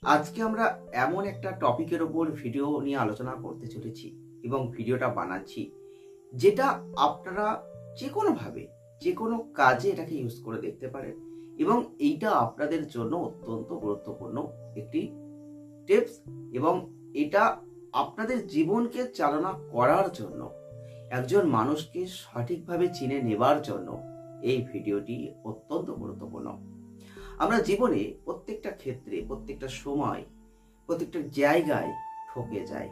আজকে আমরা এমন একটা টপিকের ওপর ভিডিও নিয়ে আলোচনা করতে চলেছি এবং ভিডিওটা বানাচ্ছি যেটা আপনারা যে কোনোভাবে যে কোনো কাজে এটাকে ইউজ করে দেখতে পারেন এবং এইটা আপনাদের জন্য অত্যন্ত গুরুত্বপূর্ণ একটি টিপস এবং এটা আপনাদের জীবনকে চালনা করার জন্য একজন মানুষকে সঠিকভাবে চিনে নেবার জন্য এই ভিডিওটি অত্যন্ত গুরুত্বপূর্ণ। আমরা জীবনে প্রত্যেকটা ক্ষেত্রে প্রত্যেকটা সময় প্রত্যেকটা জায়গায় ঠকে যাই।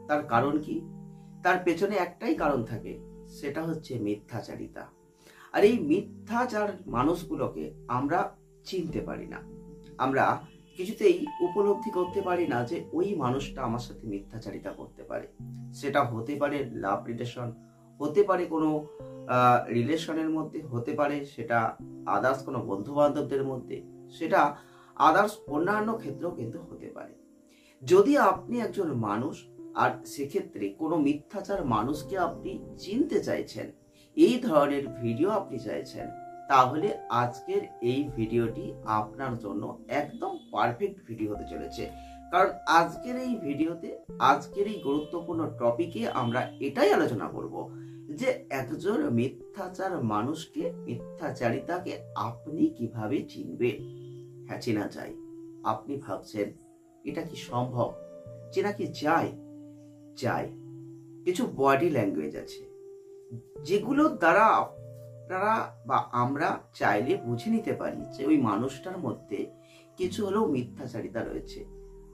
তার কারণ কি? তার পেছনে একটাই কারণ থাকে, সেটা হচ্ছে মিথ্যাচারিতা। আর এই মিথ্যাচার মানুষগুলোকে আমরা চিনতে পারি না, আমরা কিছুতেই উপলব্ধি করতে পারি না যে ওই মানুষটা আমার সাথে মিথ্যাচারিতা করতে পারে। সেটা হতে পারে লাভ রিলেশন, হতে পারে কোনো রিলেশনের মধ্যে, হতে পারে সেটা আদার্স কোনো বন্ধু বান্ধবদের মধ্যে, সেটা আদার্স অন্যান্য ক্ষেত্রেও কিন্তু হতে পারে। যদি আপনি একজন মানুষ আর সেক্ষেত্রে কোনো মিথ্যাচার মানুষকে আপনি চিনতে চাইছেন, এই ধরনের ভিডিও আপনি চাইছেন, তাহলে আজকের এই ভিডিওটি আপনার জন্য একদম পারফেক্ট ভিডিও হতে চলেছে। কারণ আজকের এই ভিডিওতে, আজকের এই গুরুত্বপূর্ণ টপিকে আমরা এটাই আলোচনা করব যে একজন মিথ্যাচার মানুষকে, মিথ্যাচারিতাকে আপনি কিভাবে চিনবেন। হ্যাঁ, চেনা যায়। আপনি ভাবছেন এটা কি সম্ভব? চেনা কি যায়? যায়। কিছু বডি ল্যাঙ্গুয়েজ আছে যেগুলো দ্বারা আপনারা বা আমরা চাইলে বুঝে নিতে পারি যে ওই মানুষটার মধ্যে কিছু হলেও মিথ্যাচারিতা রয়েছে,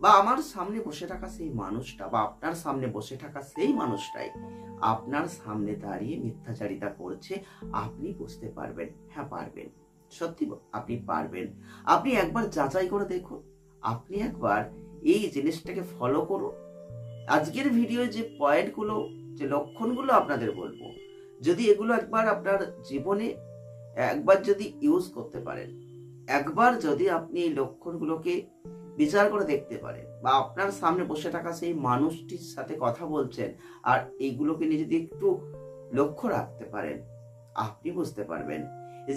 বা আমার সামনে বসে থাকা সেই মানুষটা বা আপনার সামনে বসে থাকা সেই মানুষটাই আপনার সামনে দাঁড়িয়ে মিথ্যাচারিতা করছে। আপনি বুঝতে পারবেন। হ্যাঁ, পারবেন। সত্যি আপনি পারবেন। আপনি একবার যাচাই করে দেখুন, আপনি একবার এই জিনিসটাকে ফলো করুন। আজকের ভিডিও যে পয়েন্টগুলো, যে লক্ষণগুলো আপনাদের বলবো, যদি এগুলো একবার আপনার জীবনে একবার যদি ইউজ করতে পারেন, একবার যদি আপনি এই লক্ষণগুলোকে বিচার করে দেখতে পারেন, বা আপনার সামনে বসে থাকা সেই মানুষটির সাথে কথা বলছেন আর এইগুলোকে নিয়ে যদি একটু লক্ষ্য রাখতে পারেন, আপনি বুঝতে পারবেন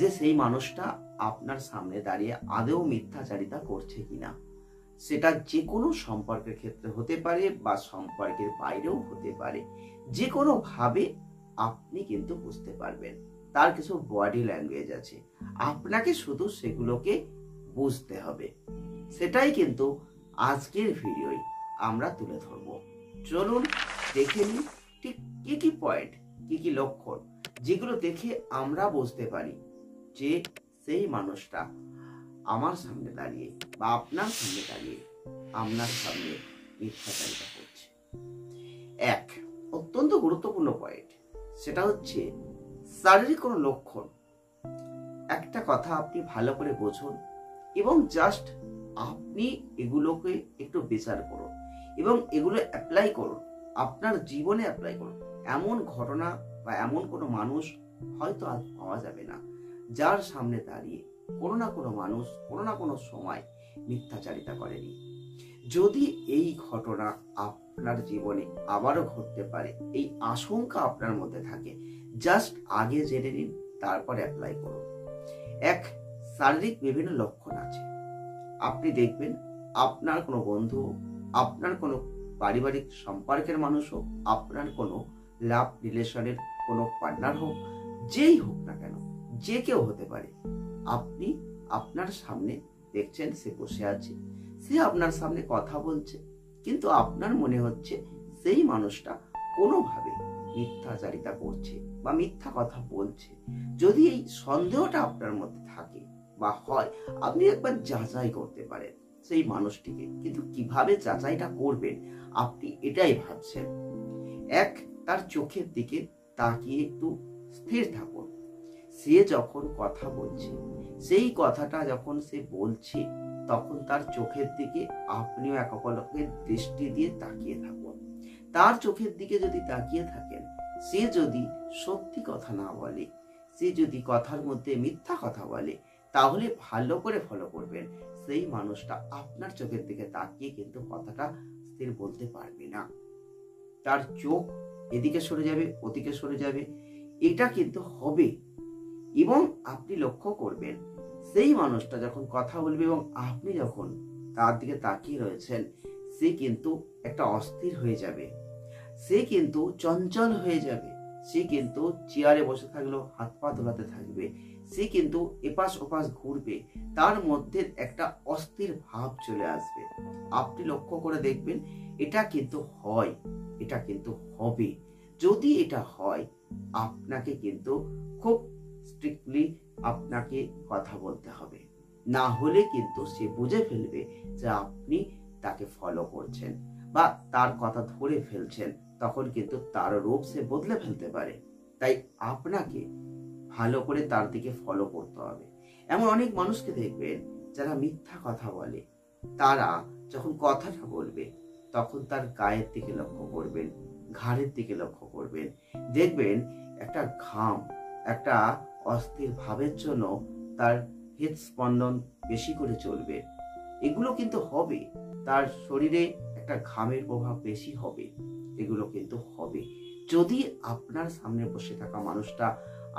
যে সেই মানুষটা আপনার সামনে দাঁড়িয়ে আদৌ মিথ্যাচারিতা করছে কিনা। সেটা যে কোনো সম্পর্কের ক্ষেত্রে হতে পারে বা সম্পর্কের বাইরেও হতে পারে। যে কোনো ভাবে আপনি কিন্তু বুঝতে পারবেন। তার কিছু বডি ল্যাঙ্গুয়েজ আছে, আপনাকে শুধু সেগুলোকে বুঝতে হবে। সেটাই কিন্তু আজকের ভিডিওয় আমরা তুলে ধরবো। চলুন দেখে নিই ঠিক কি কি পয়েন্ট, কি কি লক্ষণ, যেগুলো দেখে আমরা বুঝতে পারি যে সেই মানুষটা আমার সামনে দাঁড়িয়ে বা আপনার সামনে দাঁড়িয়ে আপনার সামনে মিথ্যাচারিতা করছে। এক অত্যন্ত গুরুত্বপূর্ণ পয়েন্ট, সেটা হচ্ছে শারীরিক কোনো লক্ষণ। একটা কথা আপনি ভালো করে বুঝুন এবং জাস্ট আপনি এগুলোকে একটু বিচার করুন এবং এগুলো অ্যাপ্লাই করুন, আপনার জীবনে অ্যাপ্লাই করুন। এমন ঘটনা বা এমন কোনো মানুষ হয়তো আজ পাওয়া যাবে না যার সামনে দাঁড়িয়ে কোনো না কোনো মানুষ কোনো না কোনো সময় মিথ্যাচারিতা করেনি। যদি এই ঘটনা আপনার জীবনে আবারও ঘটতে পারে, এই আশঙ্কা আপনার মধ্যে থাকে, জাস্ট আগে জেনে নিন, তারপর অ্যাপ্লাই করুন। এক, শারীরিক বিভিন্ন লক্ষণ আছে। আপনি দেখবেন আপনার কোনো বন্ধু, আপনার কোনো পারিবারিক সম্পর্কের মানুষ হোক, আপনার কোনো লাভ রিলেশনের কোনো পার্টনার হোক, যেই হোক না কেন, যে কেউ হতে পারে, আপনি আপনার সামনে দেখছেন সে বসে আছে, সে আপনার সামনে কথা বলছে, কিন্তু আপনার মনে হচ্ছে সেই মানুষটা কোনোভাবে মিথ্যাচারিতা করছে বা মিথ্যা কথা বলছে। যদি এই সন্দেহটা আপনার মধ্যে থাকে বা হয়, আপনি একবার যাচাই করতে পারেন সেই মানুষটিকে। কিন্তু কিভাবে যাচাইটা করবেন আপনি এটাই ভাবছেন। এক, তার চোখের দিকে তাকিয়ে একটু স্থির থাকুন। সে যখন কথা বলছে, সেই কথাটা যখন সে বলছে, তখন তার চোখের দিকে আপনিও এক পলকের দৃষ্টি দিয়ে তাকিয়ে থাকুন। তার চোখের দিকে যদি তাকিয়ে থাকেন, সে যদি সত্যি কথা না বলে, সে যদি কথার মধ্যে মিথ্যা কথা বলে, তাহলে ভালো করে ফলো করবেন সেই মানুষটা আপনার চোখের দিকে তাকিয়ে কিন্তু কথাটা স্থির বলতে পারবে না। তার চোখ এদিকে সরে যাবে, ওদিকে সরে যাবে, এটা কিন্তু হবে। এবং আপনি লক্ষ্য করবেন সেই মানুষটা যখন কথা বলবে এবং আপনি যখন তার দিকে তাকিয়ে রয়েছেন, সে কিন্তু একটা অস্থির হয়ে যাবে, সে কিন্তু চঞ্চল হয়ে যাবে, সে কিন্তু চেয়ারে বসে থাকলেও হাত পা দোলাতে থাকবে, সে কিন্তু এপাশ ওপাশ ঘুরবে, তার মধ্যে একটা অস্থির ভাব চলে আসবে। আপনি লক্ষ্য করে দেখবেন এটা কিন্তু হয়, এটা কিন্তু হবে। যদি এটা হয়, আপনাকে কিন্তু খুব স্ট্রিক্টলি আপনাকে কথা বলতে হবে, না হলে কিন্তু সে বুঝে ফেলবে যে আপনি তাকে ফলো করছেন বা তার কথা ধরে ফেলছেন, তখন কিন্তু তার রূপ সে বদলে ফেলতে পারে। তাই আপনাকে ভালো করে তার দিকে ফলো করতে হবে। এমন অনেক মানুষকে দেখবেন যারা মিথ্যা কথা বলে, তারা যখন কথাটা বলবে তখন তার গায়ের দিকে লক্ষ্য করবেন, ঘাড়ের দিকে লক্ষ্য করবেন, দেখবেন একটা ঘাম, একটা অস্থির ভাবের জন্য তার হৃদস্পন্দন বেশি করে চলবে। এগুলো কিন্তু হবে, তার শরীরে একটা ঘামের প্রভাব বেশি হবে, এগুলো কিন্তু হবে। যদি আপনার সামনে বসে থাকা মানুষটা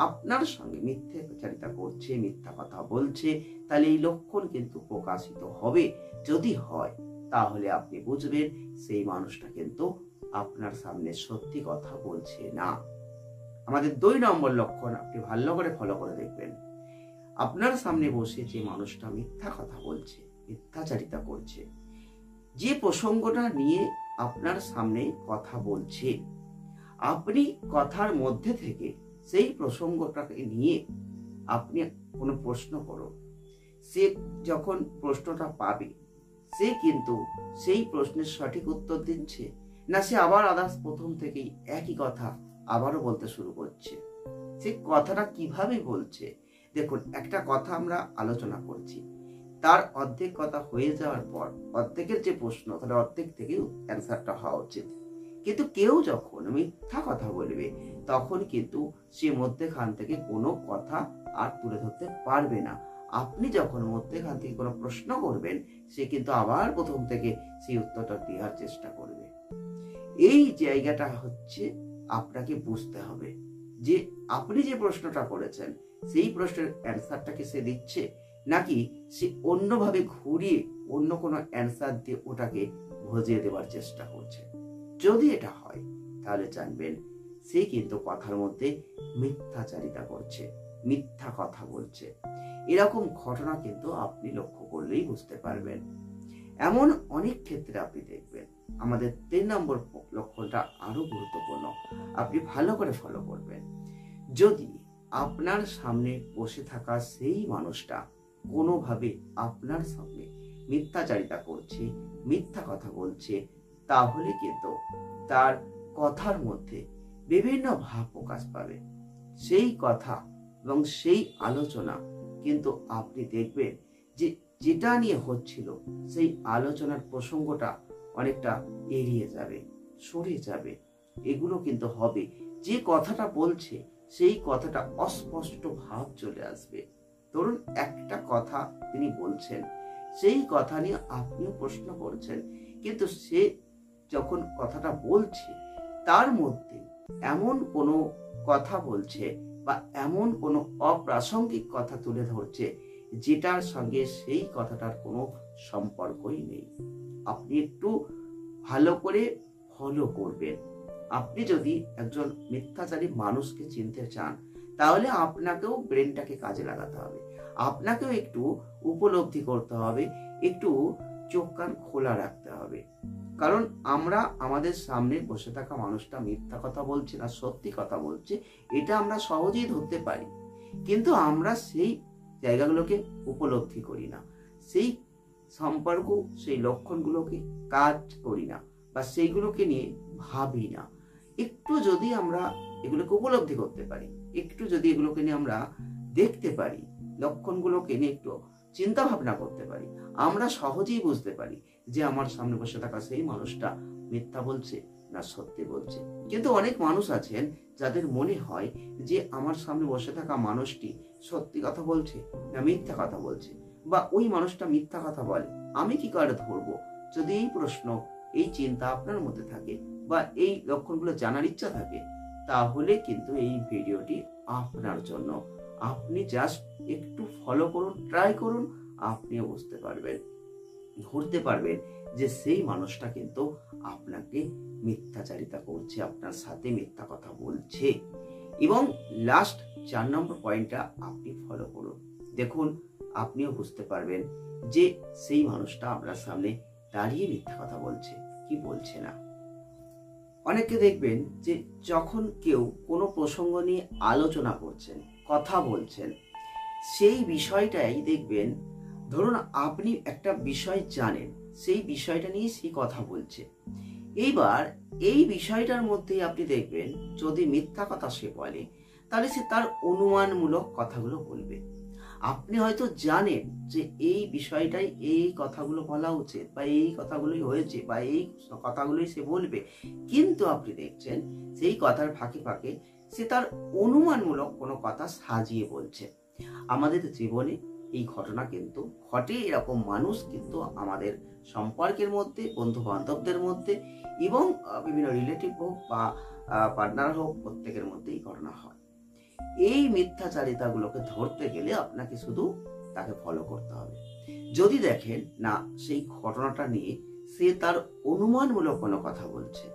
আপনার সঙ্গে মিথ্যাচারিতা করছে, মিথ্যা কথা বলছে, তাহলে এই লক্ষণ কিন্তু প্রকাশিত হবে। যদি হয়, তাহলে আপনি বুঝবেন সেই মানুষটা কিন্তু আপনার সামনে সত্যি কথা বলছে না। আমাদের 2 নম্বর লক্ষণ আপনি ভালো করে ফলো করে দেখবেন। আপনার সামনে বসে যে মানুষটা মিথ্যা কথা বলছে, মিথ্যাচারিতা করছে, যে প্রসঙ্গটা নিয়ে আপনার সামনে কথা বলছে, আপনি কথার মধ্যে থেকে সেই প্রসঙ্গটাকে নিয়ে আপনি কোনো প্রশ্ন করুন। সে যখন প্রশ্নটা পাবে, সে কিন্তু সেই প্রশ্নের সঠিক উত্তর দিচ্ছে না, সে আবার আদার্স প্রথম থেকেই একই কথা আবারও বলতে শুরু করছে। সে কথাটা কিভাবে বলছে, দেখুন একটা কথা আমরা আলোচনা করছি, তার অর্ধেক কথা হয়ে যাওয়ার পর অর্ধেকের যে প্রশ্ন, তাহলে অর্ধেক থেকেই অ্যান্সারটা হওয়া উচিত। কিন্তু কেউ যখন মিথ্যা কথা বলবে, তখন কিন্তু সে মধ্যেখান থেকে কোনো কথা আর তুলে ধরতে পারবে না। আপনি যখন মধ্যেখান থেকে কোনো প্রশ্ন করবেন, সে কিন্তু আবার প্রথম থেকে সেই উত্তরটা দেওয়ার চেষ্টা করবে। এই জায়গাটা হচ্ছে আপনাকে বুঝতে হবে যে আপনি যে প্রশ্নটা করেছেন, সেই প্রশ্নের অ্যান্সারটাকে সে দিচ্ছে, নাকি সে অন্যভাবে ঘুরিয়ে অন্য কোনো অ্যান্সার দিয়ে ওটাকে ভজিয়ে দেওয়ার চেষ্টা করছে। যদি এটা হয়, তাহলে জানবেন সে কিন্তু কথার মধ্যে মিথ্যাচারিতা করছে, মিথ্যা কথা বলছে। এরকম ঘটনা কিন্তু আপনি লক্ষ্য করলেই বুঝতে পারবেন। এমন অনেক ক্ষেত্রে আপনি দেখবেন। আমাদের 3 নম্বর লক্ষণটা আরো গুরুত্বপূর্ণ, আপনি ভালো করে ফলো করবেন। যদি আপনার সামনে বসে থাকা সেই মানুষটা কোনোভাবে আপনার সামনে মিথ্যাচারিতা করছে, মিথ্যা কথা বলছে, তাহলে কিন্তু তার কথার মধ্যে বিভিন্ন ভাব প্রকাশ পাবে। সেই কথা এবং সেই আলোচনা কিন্তু আপনি দেখবেন যে যেটা নিয়ে হচ্ছিল, সেই আলোচনার প্রসঙ্গটা অনেকটা এড়িয়ে যাবে, সরে যাবে। এগুলো কিন্তু হবে। যে কথাটা বলছে, সেই কথাটা অস্পষ্ট ভাব চলে আসবে। ধরুন একটা কথা তিনি বলছেন, সেই কথা নিয়ে আপনিও প্রশ্ন করছেন, কিন্তু সে যখন কথাটা বলছে, তার মধ্যে এমন কোনো কথা বলছে বা এমন কোনো অপ্রাসঙ্গিক কথা তুলে ধরছে, যেটার সঙ্গে সেই কথাটার কোনো সম্পর্কই নেই। আপনি একটু ভালো করে ফলো করবেন। আপনি যদি একজন মিথ্যাচারী মানুষকে চিনতে চান, তাহলে আপনাকেও ব্রেনটাকে কাজে লাগাতে হবে, আপনাকেও একটু উপলব্ধি করতে হবে, একটু চোখ কান খোলা রাখতে হবে। কারণ আমরা আমাদের সামনে বসে থাকা মানুষটা মিথ্যা কথা বলছে না সত্যি কথা বলছে, এটা আমরা সহজেই ধরতে পারি, কিন্তু আমরা সেই জায়গাগুলোকে উপলব্ধি করি না, সেই সম্পর্ক, সেই লক্ষণগুলোকে কাজ করি না, বা সেইগুলোকে নিয়ে ভাবি না। একটু যদি আমরা এগুলোকে উপলব্ধি করতে পারি, একটু যদি এগুলোকে নিয়ে আমরা দেখতে পারি, লক্ষণগুলোকে নিয়ে একটু চিন্তা ভাবনা করতে পারি, আমরা সহজেই বুঝতে পারি যে আমার সামনে বসে থাকা সেই মানুষটা মিথ্যা বলছে না সত্যি বলছে। কিন্তু অনেক মানুষ আছেন যাদের মনে হয় যে আমার সামনে বসে থাকা মানুষটি সত্যি কথা বলছে না মিথ্যা কথা বলছে, বা ওই মানুষটা মিথ্যা কথা বলে, আমি কি করে ধরবো? যদি এই প্রশ্ন, এই চিন্তা আপনার মধ্যে থাকে বা এই লক্ষণগুলো জানার ইচ্ছা থাকে, তাহলে কিন্তু এই ভিডিওটি আপনার জন্য। আপনি জাস্ট একটু ফলো করুন, ট্রাই করুন, আপনিও বুঝতে পারবেন। ধরতে পারবেন যে সেই মানুষটা কিন্তু আপনাকে মিথ্যাচারিতা করছে, আপনার সাথে মিথ্যা কথা বলছে। এবং লাস্ট 4 নম্বর পয়েন্টটা আপনি ফলো করুন। দেখুন, আপনিও বুঝতে পারবেন যে সেই মানুষটা আপনার সামনে দাঁড়িয়ে মিথ্যা কথা বলছে কি বলছে না। অনেকে দেখবেন যে যখন কেউ কোনো প্রসঙ্গ নিয়ে আলোচনা করছেন, কথা বলছেন, সেই বিষয়টাই দেখবেন, ধরুন আপনি একটা বিষয় জানেন, সেই বিষয়টা নিয়ে সেই কথা বলছে। এইবার এই বিষয়টার মধ্যেই আপনি দেখবেন যদি মিথ্যা কথা সে বলে, তাহলে সে তার অনুমানমূলক কথাগুলো বলবে। আপনি হয়তো জানেন যে এই বিষয়টাই এই কথাগুলো বলা উচিত, বা এই কথাগুলোই হয়েছে, বা এই কথাগুলোই সে বলবে, কিন্তু আপনি দেখছেন সেই কথার ফাঁকে ফাঁকে সে তার অনুমানমূলক কোনো কথা সাজিয়ে বলছে। আমাদের জীবনে এই ঘটনা কিন্তু ঘটে। এরকম মানুষ কিন্তু আমাদের সম্পর্কের মধ্যে, বন্ধু বান্ধবদের মধ্যে, এবং বিভিন্ন রিলেটিভ হোক বা পার্টনার হোক, প্রত্যেকের মধ্যে এই ঘটনা হয়। এই মিথ্যাচারিতাগুলোকে ধরতে গেলে আপনাকে শুধু তাকে ফলো করতে হবে। যদি দেখেন না সেই ঘটনাটা নিয়ে সে তার অনুমানমূলক কোনো কথা বলছে,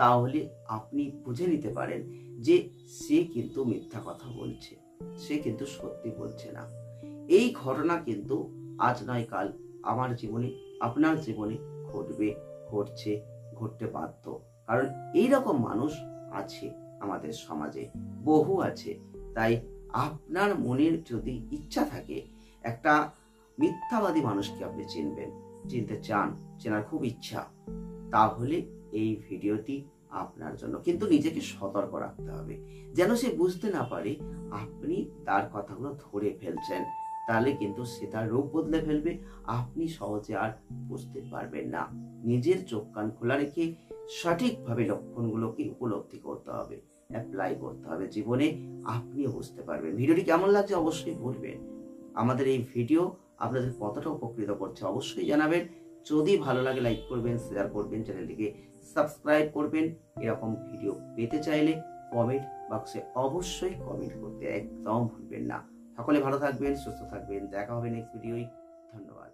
তাহলে আপনি বুঝে নিতে পারেন যে সে কিন্তু মিথ্যা কথা বলছে, সে কিন্তু সত্যি বলছে না। এই ঘটনা কিন্তু আজ নয় কাল আমার জীবনে, আপনার জীবনে ঘটবে, ঘটছে, ঘটতে বাধ্য। কারণ এইরকম মানুষ আছে আমাদের সমাজে, বহু আছে। তাই আপনার মনের যদি ইচ্ছা থাকে একটা মিথ্যাবাদী মানুষকে আপনি চিনবেন, চিনতে চান, চেনার খুব ইচ্ছা, তাহলে এই ভিডিওটি আপনার জন্য। কিন্তু নিজেকে সতর্ক রাখতে হবে যেন সে বুঝতে না পারে আপনি তার কথাগুলো ধরে ফেলছেন। তাহলে কিন্তু সে তার রূপ বদলে ফেলবে, আপনি সহজে আর বুঝতে পারবেন না। নিজের চোখ কান খোলা রেখে সঠিকভাবে লক্ষণগুলোকে উপলব্ধি করতে হবে, অ্যাপ্লাই করতে হবে জীবনে, আপনিও বুঝতে পারবেন। ভিডিওটি কেমন লাগছে অবশ্যই বলবেন। আমাদের এই ভিডিও আপনাদের কতটা উপকৃত করছে অবশ্যই জানাবেন। যদি ভালো লাগে লাইক করবেন, শেয়ার করবেন, চ্যানেলটিকে সাবস্ক্রাইব করবেন। এরকম ভিডিও পেতে চাইলে কমেন্ট বক্সে অবশ্যই কমেন্ট করতে একদম ভুলবেন না। সকলে ভালো থাকবেন, সুস্থ থাকবেন। দেখা হবে নেক্সট ভিডিওয়। ধন্যবাদ।